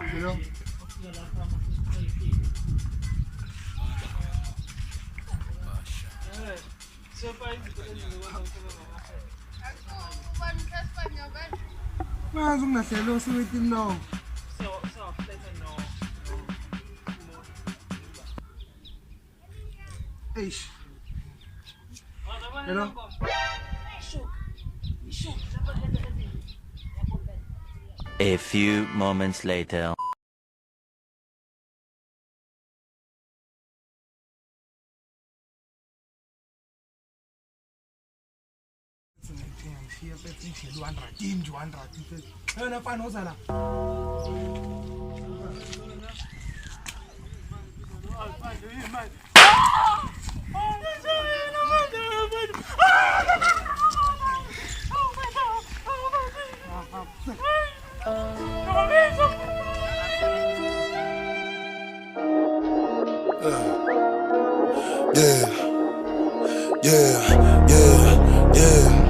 You know? Mas um nasceu se vai ter não. Eish. You know? A few moments later. Yeah, yeah, yeah, yeah.